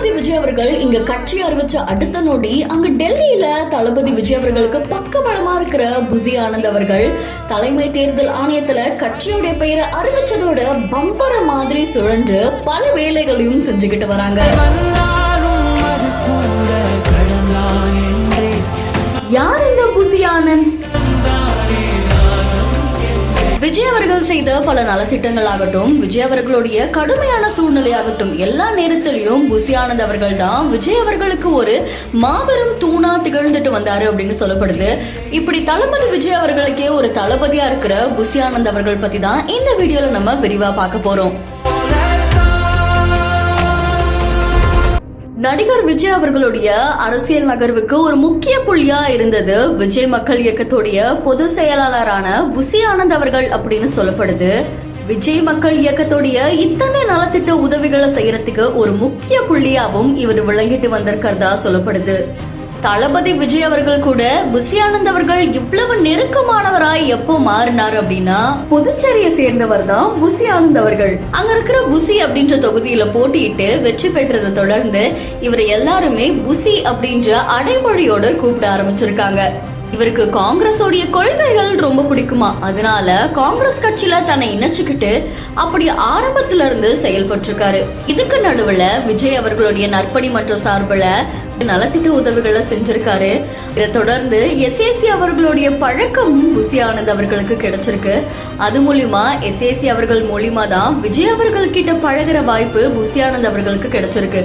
தளபதி விஜய் அவர்கள் இங்க கட்சி அறிவிச்ச அடுத்த நொடி அங்க டெல்லியில தளபதி விஜய் அவர்களுக்கு பக்கபலமா இருக்கிற புசி ஆனந்த் அவர்கள் தலைமை தேர்தல் ஆணையத்துல கட்சியுடைய பெயரை அறிவிச்சதோட பம்பர மாதிரி சுழன்று பல வேலைகளையும் செஞ்சுக்கிட்டு வராங்க. யார் இந்த புசி ஆனந்த்? விஜய் அவர்கள் செய்த பல நலத்திட்டங்கள் ஆகட்டும், விஜய் அவர்களுடைய கடுமையான சூழ்நிலை ஆகட்டும், எல்லா நேரத்திலையும் புசி ஆனந்த் அவர்கள் தான் விஜய் அவர்களுக்கு ஒரு மாபெரும் தூணா திகழ்ந்துட்டு வந்தாரு அப்படின்னு சொல்லப்படுது. இப்படி தளபதி விஜய் அவர்களுக்கே ஒரு தளபதியா இருக்கிற புசி ஆனந்த் அவர்கள் பத்தி தான் இந்த வீடியோல நம்ம விரிவா பார்க்க போறோம். நடிகர் விஜய் அவர்களுடைய அரசியல் நகர்வுக்கு ஒரு முக்கிய புள்ளியா இருந்தது விஜய் மக்கள் இயக்கத்துடைய பொதுச் செயலாளரான புசி ஆனந்த் அவர்கள் அப்படின்னு சொல்லப்படுது. விஜய் மக்கள் இயக்கத்துடைய இத்தனை நலத்திட்ட உதவிகளை செய்யறதுக்கு ஒரு முக்கிய புள்ளியாவும் இவர் விளங்கிட்டு வந்திருக்கிறதா சொல்லப்படுது. தளபதி விஜய் அவர்கள் கூட புசி ஆனந்த் அவர்கள் இவ்வளவு நெருக்கமானவராய் எப்போ மாறினார் அப்படின்னா, புதுச்சேரியை சேர்ந்தவர் தான் புசி ஆனந்த் அவர்கள். அங்க இருக்கிற புசி அப்படின்ற தொகுதியில போட்டியிட்டு வெற்றி பெற்றதை தொடர்ந்து இவரை எல்லாருமே புசி அப்படின்ற அடைமொழியோட கூப்பிட ஆரம்பிச்சிருக்காங்க. இவருக்கு காங்கிரஸோடைய கொள்கைகள் ரொம்ப பிடிக்குமா, அதனால காங்கிரஸ் கட்சியில தன்னை இணைச்சுக்கிட்டு அப்படி ஆரம்பத்துல இருந்து செயல்பட்டிருக்காரு. இதுக்கு நடுவுல விஜய் அவர்களுடைய நற்பணி மற்றும் சார்பில் நலத்திட்ட உதவிகளை செஞ்சிருக்காரு. இதை தொடர்ந்து எஸ்ஏசி அவர்களுடைய பழக்கமும் புசி ஆனந்த் அவர்களுக்கு கிடைச்சிருக்கு. அது மூலியமா எஸ்ஏசி அவர்கள் மூலியமா தான் விஜய் அவர்கள் கிட்ட பழகிற வாய்ப்பு புசி ஆனந்த் அவர்களுக்கு கிடைச்சிருக்கு.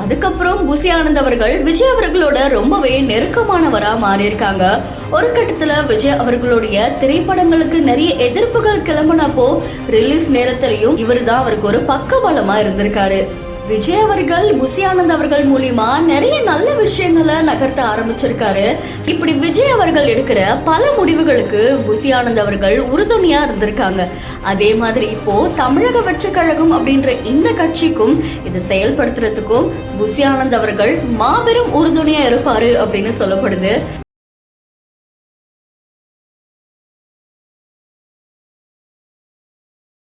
அதுக்கப்புறம் புசி ஆனந்த் அவர்கள் விஜய் அவர்களோட ரொம்பவே நெருக்கமானவரா மாறி இருக்காங்க. ஒரு கட்டத்துல விஜய் அவர்களுடைய திரைப்படங்களுக்கு நிறைய எதிர்ப்புகள் கிளம்பினப்போ ரிலீஸ் நேரத்திலையும் இவர் தான் அவருக்கு ஒரு பக்கபலமா இருந்திருக்காரு. விஜய் அவர்கள் புசி ஆனந்த் அவர்கள் மூலியமா நிறைய நல்ல விஷயங்களை நகர்த்த ஆரம்பிச்சிருக்காரு. இப்படி விஜய் அவர்கள் எடுக்கிற பல முடிவுகளுக்கு புசி ஆனந்த் அவர்கள் உறுதுணையா இருந்திருக்காங்க. அதே மாதிரி இப்போ தமிழக வெற்றி கழகம் அப்படின்ற இந்த கட்சிக்கும் இதை செயல்படுத்துறதுக்கும் புசி ஆனந்த் அவர்கள் மாபெரும் உறுதுணையா இருப்பாரு அப்படின்னு சொல்லப்படுது.